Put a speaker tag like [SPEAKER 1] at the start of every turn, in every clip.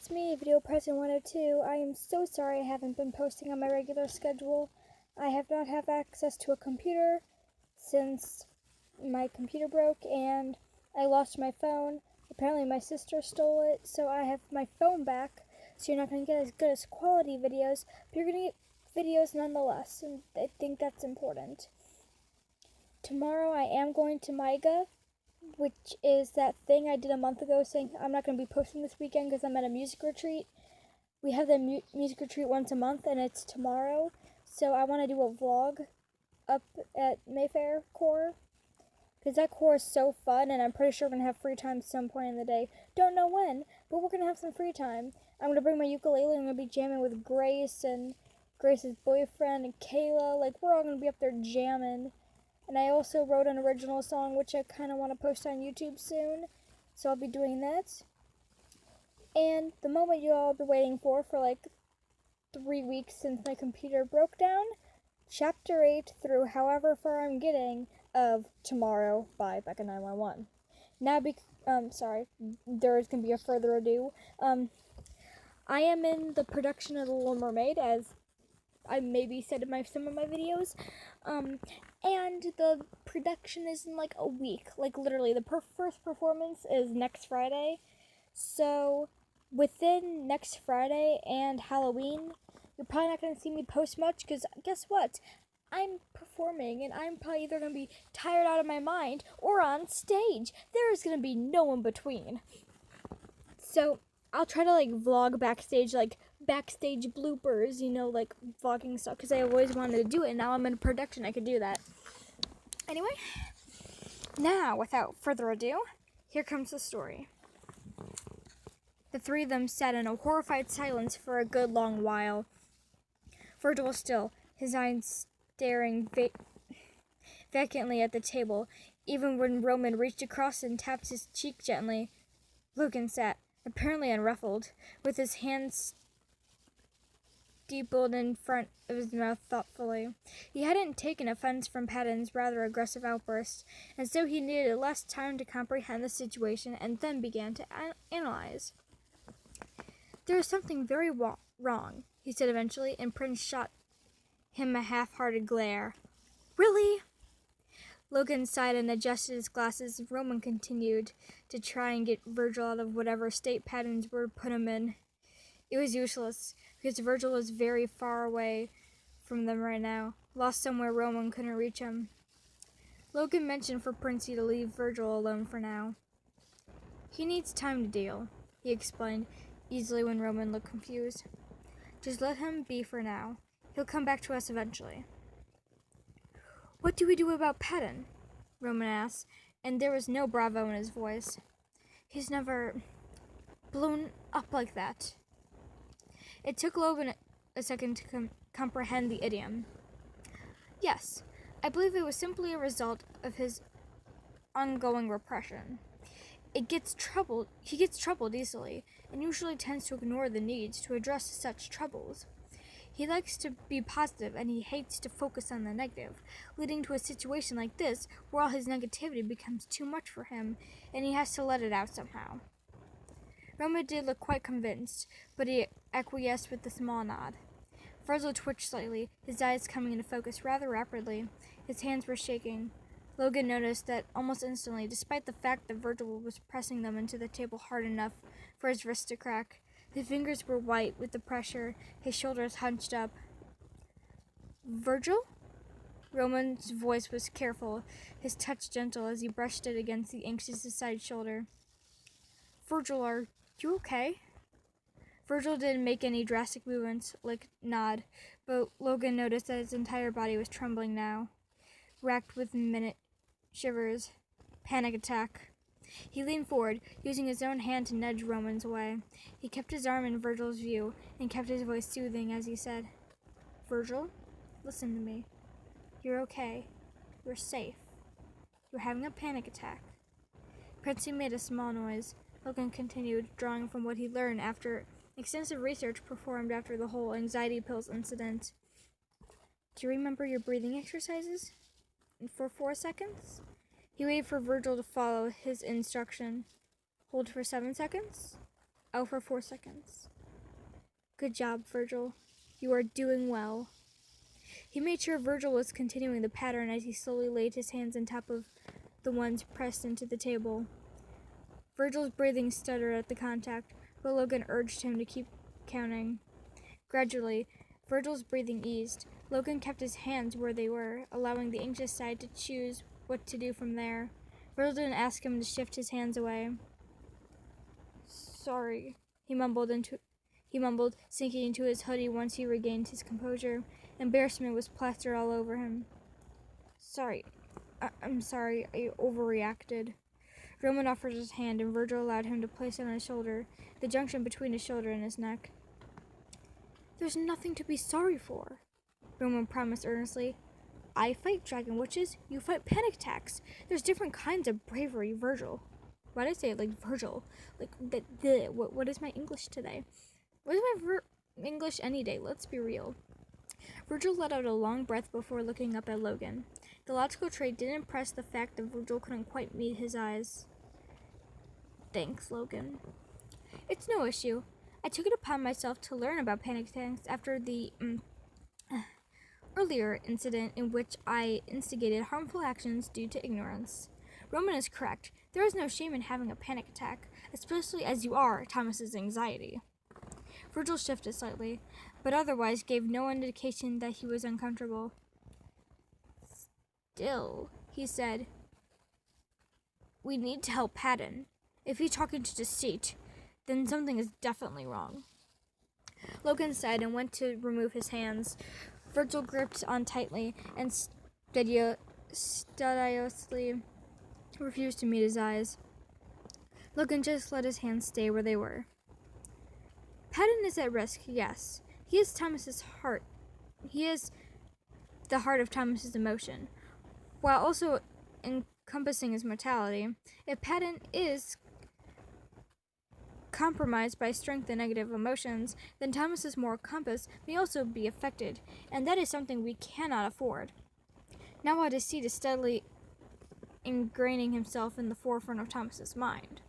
[SPEAKER 1] it's me, Video President 102. I am so sorry I haven't been posting on my regular schedule. I have not had access to a computer since my computer broke and I lost my phone. Apparently my sister stole it, so I have my phone back. So you're not going to get as good as quality videos, but you're going to get videos nonetheless, and I think that's important. Tomorrow I am going to MIGA, which is that thing I did a month ago saying I'm not going to be posting this weekend because I'm at a music retreat. We have the music retreat once a month, and it's tomorrow. So I want to do a vlog up at Mayfair Core, because that core is so fun, and I'm pretty sure we're going to have free time at some point in the day. Don't know when, but we're going to have some free time. I'm going to bring my ukulele, and I'm going to be jamming with Grace, and Grace's boyfriend, and Kayla. Like, we're all going to be up there jamming. And I also wrote an original song, which I kind of want to post on YouTube soon. So I'll be doing that. And the moment you all been waiting for like 3 weeks since my computer broke down, Chapter 8 through however far I'm getting of Tomarrow by Bekka911. Now, there's going to be a further ado. I am in the production of The Little Mermaid, as I maybe said in some of my videos, and the production is in like a week. Like literally, the first performance is next Friday. So within next Friday and Halloween, you're probably not going to see me post much, because guess what? I'm performing, and I'm probably either going to be tired out of my mind or on stage. There is going to be no in between. So I'll try to like vlog backstage, like backstage bloopers, like vlogging stuff, because I always wanted to do it, and now I'm in production, I could do that. Anyway, now without further ado, here comes the story. The three of them sat in a horrified silence for a good long while. Virgil was still, his eyes staring vacantly at the table. Even when Roman reached across and tapped his cheek gently, Logan sat, apparently unruffled, with his hands steepled in front of his mouth thoughtfully. He hadn't taken offense from Patton's rather aggressive outburst, and so he needed less time to comprehend the situation and then began to analyze. "There is something very wrong," he said eventually, and Prince shot him a half-hearted glare. "Really?" Logan sighed and adjusted his glasses. Roman continued to try and get Virgil out of whatever state Patton's word put him in. It was useless, because Virgil was very far away from them right now, lost somewhere Roman couldn't reach him. Logan mentioned for Princey to leave Virgil alone for now. "He needs time to deal," he explained easily when Roman looked confused. "Just let him be for now. He'll come back to us eventually." "What do we do about Patton?" Roman asked, and there was no bravo in his voice. "He's never blown up like that." It took Logan a second to comprehend the idiom. "Yes, I believe it was simply a result of his ongoing repression. He gets troubled easily, and usually tends to ignore the need to address such troubles. He likes to be positive, and he hates to focus on the negative, leading to a situation like this where all his negativity becomes too much for him, and he has to let it out somehow." Roman did look quite convinced, but he acquiesced with a small nod. Virgil twitched slightly, his eyes coming into focus rather rapidly. His hands were shaking. Logan noticed that almost instantly, despite the fact that Virgil was pressing them into the table hard enough for his wrist to crack. His fingers were white with the pressure, his shoulders hunched up. "Virgil?" Roman's voice was careful, his touch gentle as he brushed it against the anxious side shoulder. "Virgil, are you okay?" Virgil didn't make any drastic movements, like nod, but Logan noticed that his entire body was trembling now, racked with minute shivers. Panic attack. He leaned forward, using his own hand to nudge Roman's away. He kept his arm in Virgil's view, and kept his voice soothing as he said, "Virgil, listen to me. You're okay. You're safe. You're having a panic attack." Princey made a small noise. Logan continued, drawing from what he learned after extensive research performed after the whole anxiety pills incident. "Do you remember your breathing exercises? For 4 seconds?" He waited for Virgil to follow his instruction. "Hold for 7 seconds. out for 4 seconds. Good job, Virgil. You are doing well. He made sure Virgil was continuing the pattern as he slowly laid his hands on top of the ones pressed into the table. Virgil's breathing stuttered at the contact, but Logan urged him to keep counting. Gradually, Virgil's breathing eased. Logan kept his hands where they were, allowing the anxious side to choose what to do from there. Virgil didn't ask him to shift his hands away. Sorry, he mumbled, sinking into his hoodie once he regained his composure. Embarrassment was plastered all over him. I'm sorry, I overreacted. Roman offered his hand, and Virgil allowed him to place it on his shoulder, the junction between his shoulder and his neck. There's nothing to be sorry for, Roman promised earnestly. I fight dragon witches, you fight panic attacks. There's different kinds of bravery, Virgil. Why did I say it like Virgil? What is my English today? What is my English any day? Let's be real. Virgil let out a long breath before looking up at Logan. The logical trait didn't impress the fact that Virgil couldn't quite meet his eyes. Thanks, Logan. It's no issue. I took it upon myself to learn about panic attacks after the earlier incident in which I instigated harmful actions due to ignorance. Roman is correct. There is no shame in having a panic attack, especially as you are Thomas's anxiety. Virgil shifted slightly, but otherwise gave no indication that he was uncomfortable. Still, he said, we need to help Patton. If he's talking to deceit, then something is definitely wrong. Logan sighed and went to remove his hands. Virgil gripped on tightly and studiously refused to meet his eyes. Logan just let his hands stay where they were. Patton is at risk, yes. He is Thomas's heart. He is the heart of Thomas's emotion, while also encompassing his mortality. If Patton is compromised by strength and negative emotions, then Thomas's moral compass may also be affected, and that is something we cannot afford. Now while deceit is steadily ingraining himself in the forefront of Thomas's mind.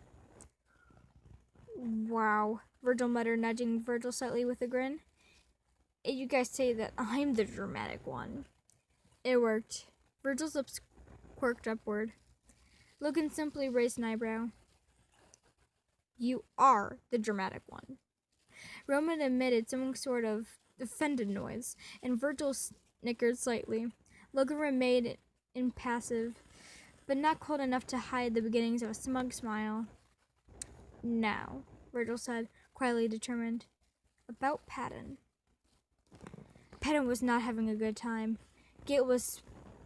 [SPEAKER 1] Wow, Virgil muttered, nudging Virgil slightly with a grin. You guys say that I'm the dramatic one. It worked. Virgil's lips quirked upward. Logan simply raised an eyebrow. You are the dramatic one. Roman emitted some sort of offended noise, and Virgil snickered slightly. Logan remained impassive, but not cold enough to hide the beginnings of a smug smile. Now, Virgil said, quietly determined, about Patton. Patton was not having a good time. Guilt was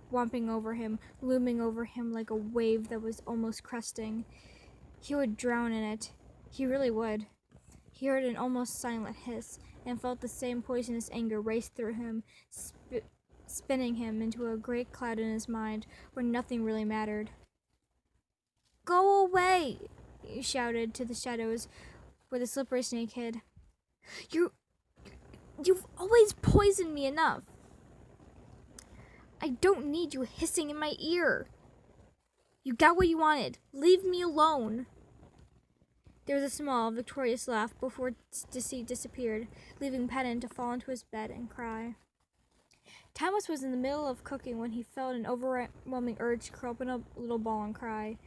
[SPEAKER 1] swamping over him, looming over him like a wave that was almost cresting. He would drown in it. He really would. He heard an almost silent hiss and felt the same poisonous anger race through him, spinning him into a great cloud in his mind where nothing really mattered. Go away! He shouted to the shadows where the slippery snake hid. You've always poisoned me enough. I don't need you hissing in my ear. You got what you wanted. Leave me alone. There was a small, victorious laugh before deceit disappeared, leaving Patton to fall into his bed and cry. Thomas was in the middle of cooking when he felt an overwhelming urge to curl up in a little ball and cry.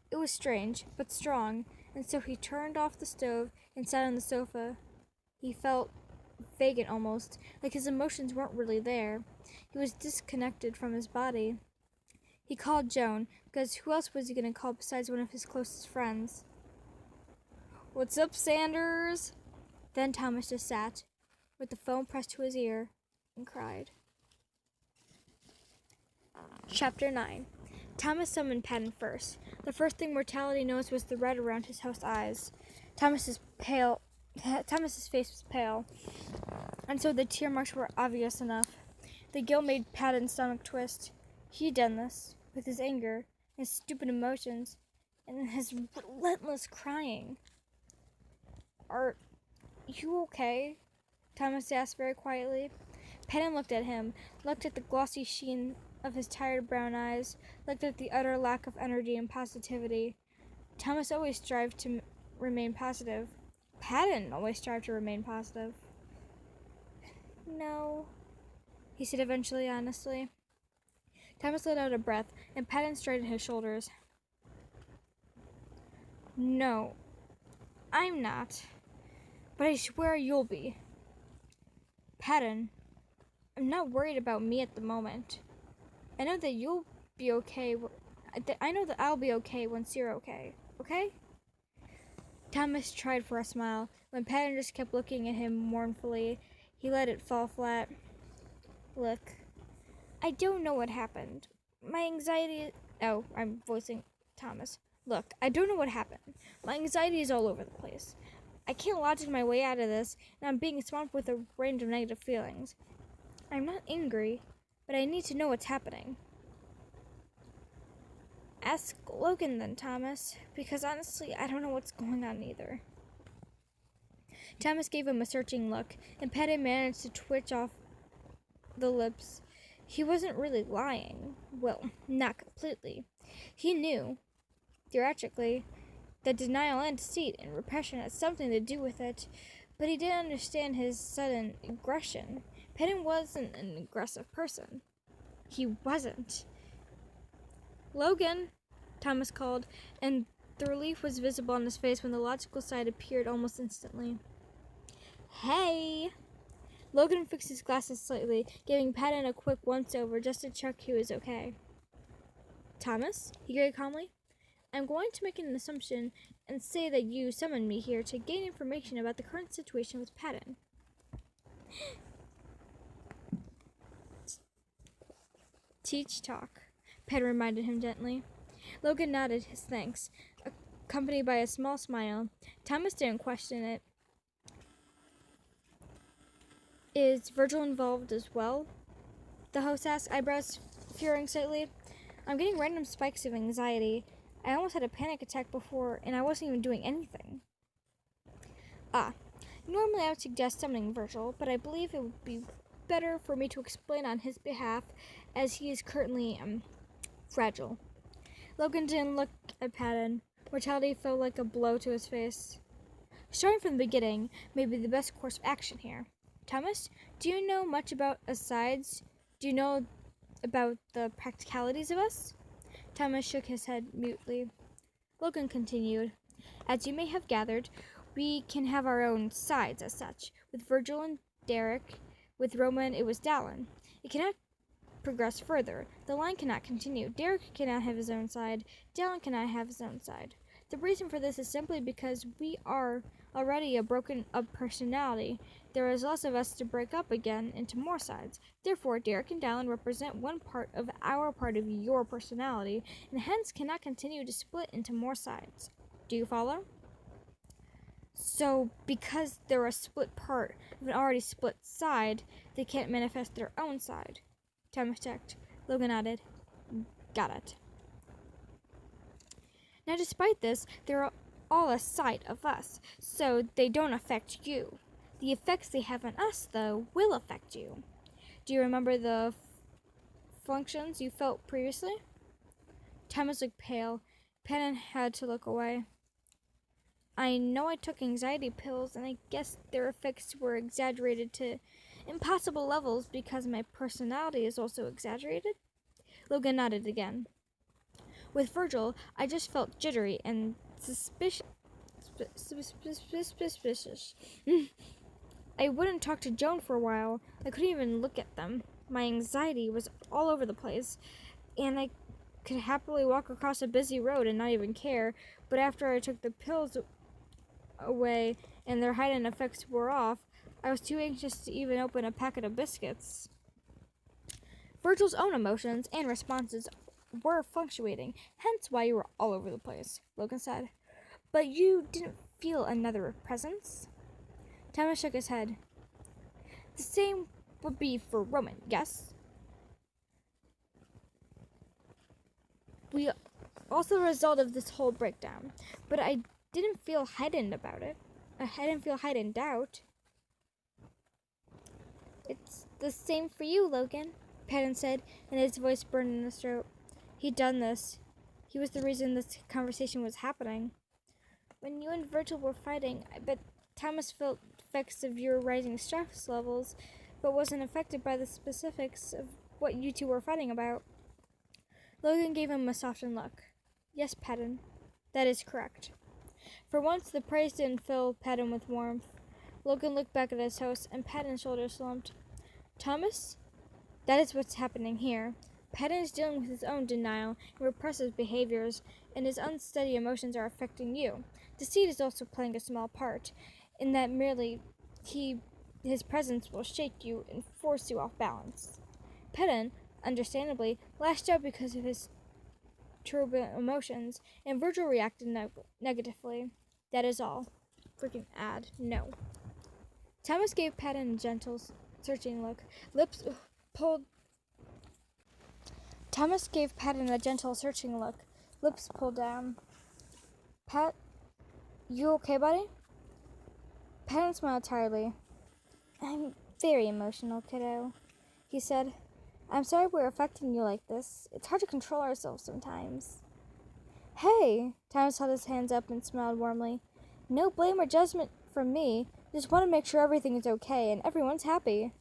[SPEAKER 1] It was strange, but strong, and so he turned off the stove and sat on the sofa. He felt vacant almost, like his emotions weren't really there. He was disconnected from his body. He called Joan, because who else was he going to call besides one of his closest friends? What's up, Sanders? Then Thomas just sat, with the phone pressed to his ear, and cried. Chapter 9. Thomas summoned Patton first. The first thing mortality noticed was the red around his host's eyes. Thomas's face was pale, and so the tear marks were obvious enough. The guilt made Patton's stomach twist. He had done this, with his anger, his stupid emotions, and his relentless crying. Are you okay? Thomas asked very quietly. Patton looked at him, looked at the glossy sheen of his tired brown eyes, looked at the utter lack of energy and positivity. Thomas always strived to remain positive. Patton always strive to remain positive. No, he said eventually, honestly. Thomas let out a breath, and Patton straightened his shoulders. No, I'm not. But I swear you'll be. Patton, I'm not worried about me at the moment. I know that you'll be okay. I know that I'll be okay once you're okay. Okay? Thomas tried for a smile. When Patton just kept looking at him mournfully, he let it fall flat. Look, I don't know what happened. My anxiety... Oh, I'm voicing Thomas. Look, I don't know what happened. My anxiety is all over the place. I can't logic my way out of this, and I'm being swamped with a range of negative feelings. I'm not angry, but I need to know what's happening. Ask Logan then, Thomas, because honestly, I don't know what's going on either. Thomas gave him a searching look, and Patton managed to twitch off the lips. He wasn't really lying. Well, not completely. He knew, theoretically, that denial and deceit and repression had something to do with it, but he didn't understand his sudden aggression. Patton wasn't an aggressive person. He wasn't. Logan, Thomas called, and the relief was visible on his face when the logical side appeared almost instantly. Hey! Logan fixed his glasses slightly, giving Patton a quick once-over just to check he was okay. Thomas, he greeted calmly, I'm going to make an assumption and say that you summoned me here to gain information about the current situation with Patton. Teach talk, Patton reminded him gently. Logan nodded his thanks, accompanied by a small smile. Thomas didn't question it. Is Virgil involved as well? The host asked, eyebrows furrowing slightly. I'm getting random spikes of anxiety. I almost had a panic attack before, and I wasn't even doing anything. Normally I would suggest summoning Virgil, but I believe it would be better for me to explain on his behalf, as he is currently, fragile. Logan didn't look at Patton. Mortality felt like a blow to his face. Starting from the beginning may be the best course of action here. Thomas, do you know much about asides? Do you know about the practicalities of us? Thomas shook his head mutely. Logan continued, as you may have gathered, we can have our own sides as such. With Virgil and Derek, with Roman it was Dallin. It cannot progress further. The line cannot continue. Derek cannot have his own side. Dallin cannot have his own side. The reason for this is simply because we are already a broken up personality. There is less of us to break up again into more sides. Therefore, Derek and Dallin represent one part of our part of your personality, and hence cannot continue to split into more sides. Do you follow? So, because they're a split part of an already split side, they can't manifest their own side. Thomas checked. Logan nodded. Got it. Now, despite this, they're all a side of us, so they don't affect you. The effects they have on us, though, will affect you. Do you remember the functions you felt previously? Thomas looked pale. Patton had to look away. I know I took anxiety pills, and I guess their effects were exaggerated to impossible levels because my personality is also exaggerated. Logan nodded again. With Virgil, I just felt jittery and suspicious. I wouldn't talk to Joan for a while. I couldn't even look at them. My anxiety was all over the place, and I could happily walk across a busy road and not even care, but after I took the pills away and their heightened effects wore off, I was too anxious to even open a packet of biscuits. Virgil's own emotions and responses were fluctuating, hence why you were all over the place, Logan said. But you didn't feel another presence? Thomas shook his head. The same would be for Roman, yes? We also the result of this whole breakdown, but I didn't feel heightened about it. I didn't feel heightened doubt. It's the same for you, Logan, Patton said, and his voice burned in his throat. He'd done this. He was the reason this conversation was happening. When you and Virgil were fighting, I bet Thomas felt effects of your rising stress levels, but wasn't affected by the specifics of what you two were fighting about. Logan gave him a softened look. Yes, Patton. That is correct. For once, the praise didn't fill Patton with warmth. Logan looked back at his host, and Patton's shoulders slumped. Thomas? That is what's happening here. Patton is dealing with his own denial and repressive behaviors, and his unsteady emotions are affecting you. Deceit is also playing a small part, in that merely his presence will shake you and force you off balance. Patton, understandably, lashed out because of his turbulent emotions, and Virgil reacted negatively. That is all. Freaking ad. No. Thomas gave Patton a gentle, searching look. Thomas gave Patton a gentle, searching look. Lips pulled down. Pat, you okay, buddy? Patton smiled tiredly. I'm very emotional, kiddo, he said. I'm sorry we're affecting you like this. It's hard to control ourselves sometimes. Hey! Thomas held his hands up and smiled warmly. No blame or judgment from me. Just want to make sure everything is okay and everyone's happy.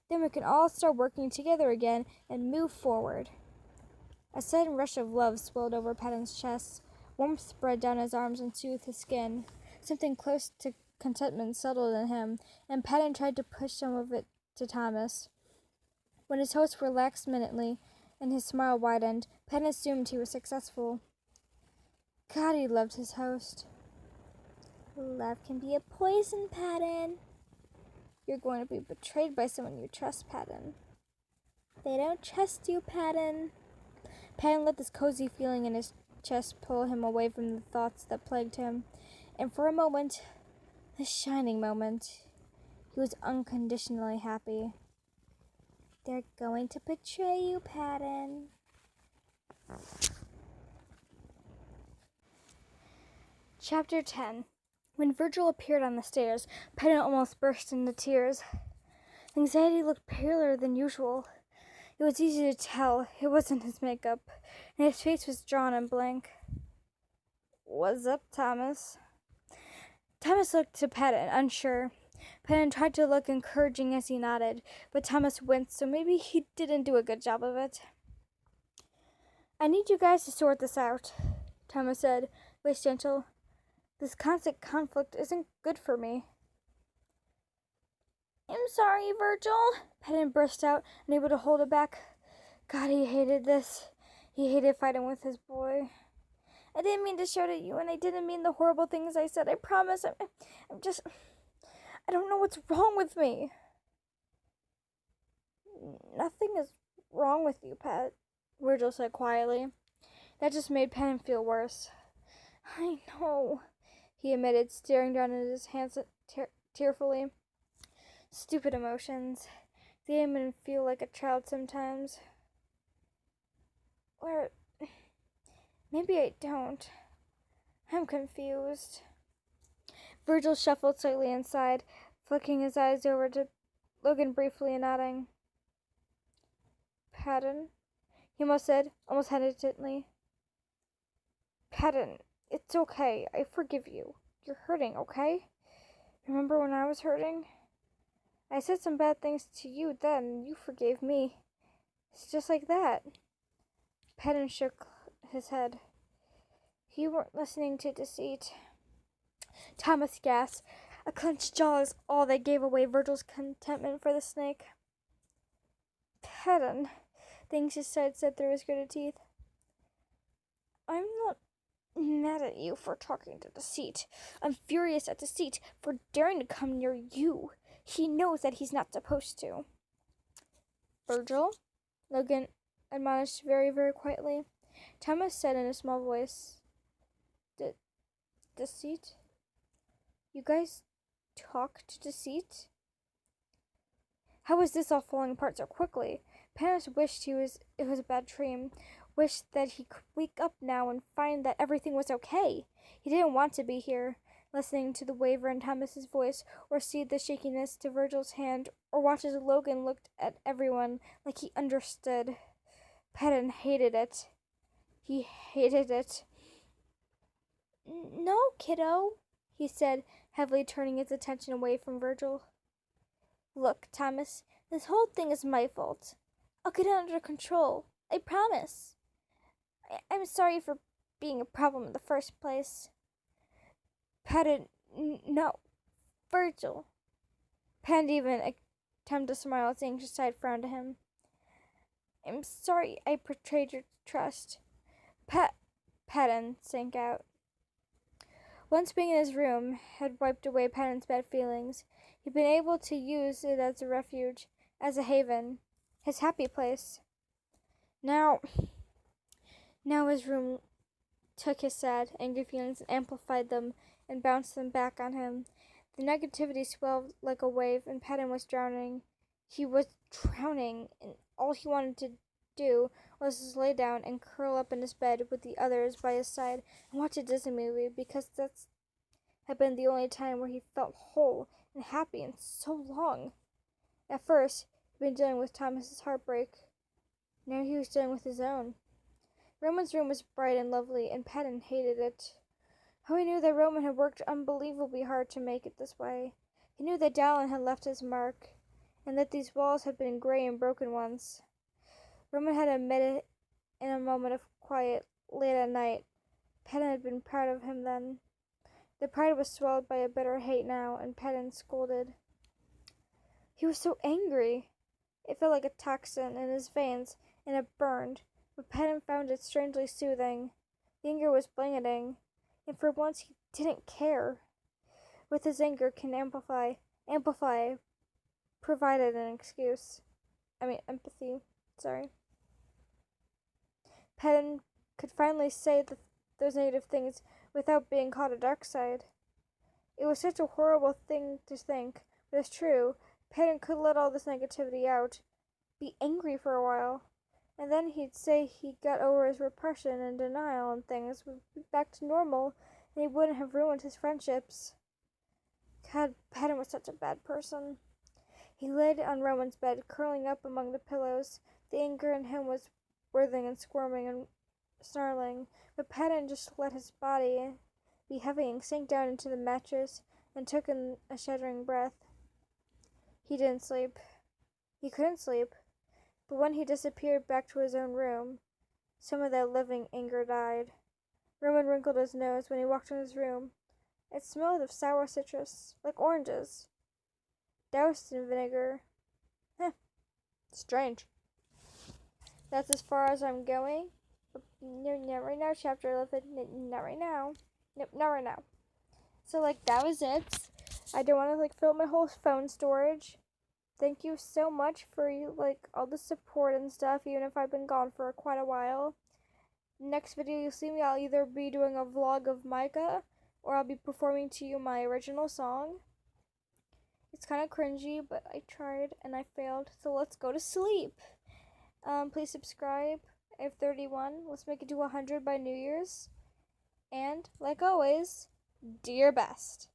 [SPEAKER 1] Then we can all start working together again and move forward. A sudden rush of love swelled over Patton's chest. Warmth spread down his arms and soothed his skin. Something close to contentment settled in him, and Patton tried to push some of it to Thomas. When his host relaxed minutely and his smile widened, Patton assumed he was successful. God, he loved his host. Love can be a poison, Patton. You're going to be betrayed by someone you trust, Patton. They don't trust you, Patton. Patton let this cozy feeling in his chest pull him away from the thoughts that plagued him, and for a moment, a shining moment, he was unconditionally happy. They're going to betray you, Patton. Chapter 10. When Virgil appeared on the stairs, Patton almost burst into tears. Anxiety looked paler than usual. It was easy to tell it wasn't his makeup, and his face was drawn and blank. What's up, Thomas? Thomas looked to Patton, unsure. Patton tried to look encouraging as he nodded, but Thomas winced, so maybe he didn't do a good job of it. I need you guys to sort this out, Thomas said, voice gentle. This constant conflict isn't good for me. I'm sorry, Virgil, Patton burst out, unable to hold it back. God, he hated this. He hated fighting with his boy. I didn't mean to shout at you, and I didn't mean the horrible things I said. I promise. I don't know what's wrong with me. Nothing is wrong with you, Pat, Virgil said quietly. That just made Patton feel worse. I know, he admitted, staring down at his hands tearfully. Stupid emotions. They even feel like a child sometimes. Or maybe I don't. I'm confused. Virgil shuffled slightly inside, flicking his eyes over to Logan briefly and nodding. Patton, he almost said, almost hesitantly. Patton, it's okay. I forgive you. You're hurting, okay? Remember when I was hurting? I said some bad things to you then, and you forgave me. It's just like that. Patton shook his head. You weren't listening to deceit. Thomas gasped. A clenched jaw is all that gave away Virgil's contentment for the snake. Patton, the anxious side said through his gritted teeth. I'm not mad at you for talking to Deceit. I'm furious at Deceit for daring to come near you. He knows that he's not supposed to. Virgil? Logan admonished very, very quietly. Thomas said in a small voice, Deceit? You guys talk to Deceit? How was this all falling apart so quickly? Patton wished it was a bad dream. Wished that he could wake up now and find that everything was okay. He didn't want to be here, listening to the waver in Thomas's voice, or see the shakiness to Virgil's hand, or watch as Logan looked at everyone like he understood. Patton hated it. He hated it. No, kiddo, he said, heavily turning his attention away from Virgil. Look, Thomas, this whole thing is my fault. I'll get it under control. I promise. I'm sorry for being a problem in the first place. Patton, no. Virgil. Patton even attempted to smile as the anxious side frowned at him. I'm sorry I betrayed your trust. Patton sank out. Once being in his room had wiped away Patton's bad feelings, he'd been able to use it as a refuge, as a haven, his happy place. Now his room took his sad, angry feelings and amplified them and bounced them back on him. The negativity swelled like a wave, and Patton was drowning. He was drowning, and all he wanted to do was just lay down and curl up in his bed with the others by his side and watch a Disney movie, because that had been the only time where he felt whole and happy in so long. At first, he'd been dealing with Thomas's heartbreak. Now he was dealing with his own. Roman's room was bright and lovely, and Patton hated it. Oh, he knew that Roman had worked unbelievably hard to make it this way. He knew that Dallin had left his mark, and that these walls had been gray and broken once. Roman had admitted in a moment of quiet, late at night. Patton had been proud of him then. The pride was swelled by a bitter hate now, and Patton scolded. He was so angry. It felt like a toxin in his veins, and it burned, but Patton found it strangely soothing. The anger was blanketing, and for once he didn't care. With his anger can amplify, provided an excuse. Empathy. Sorry. Patton could finally say those negative things without being called a dark side. It was such a horrible thing to think, but it's true. Patton could let all this negativity out, be angry for a while, and then he'd say he got over his repression and denial, and things would be back to normal, and he wouldn't have ruined his friendships. God, Patton was such a bad person. He laid on Roman's bed, curling up among the pillows. The anger in him was writhing and squirming and snarling, but Patton just let his body be heavy and sank down into the mattress and took in a shuddering breath. He didn't sleep. He couldn't sleep. But when he disappeared back to his own room, some of that living anger died. Roman wrinkled his nose when he walked in his room. It smelled of sour citrus, like oranges, doused in vinegar. Strange. That's as far as I'm going. No, not right now, chapter 11. Not right now. Nope, not right now. So, that was it. I don't want to, fill up my whole phone storage. Thank you so much for, all the support and stuff, even if I've been gone for quite a while. Next video you'll see me, I'll either be doing a vlog of Micah, or I'll be performing to you my original song. It's kind of cringy, but I tried and I failed, so let's go to sleep. Please subscribe. I have 31. Let's make it to 100 by New Year's. And, like always, do your best.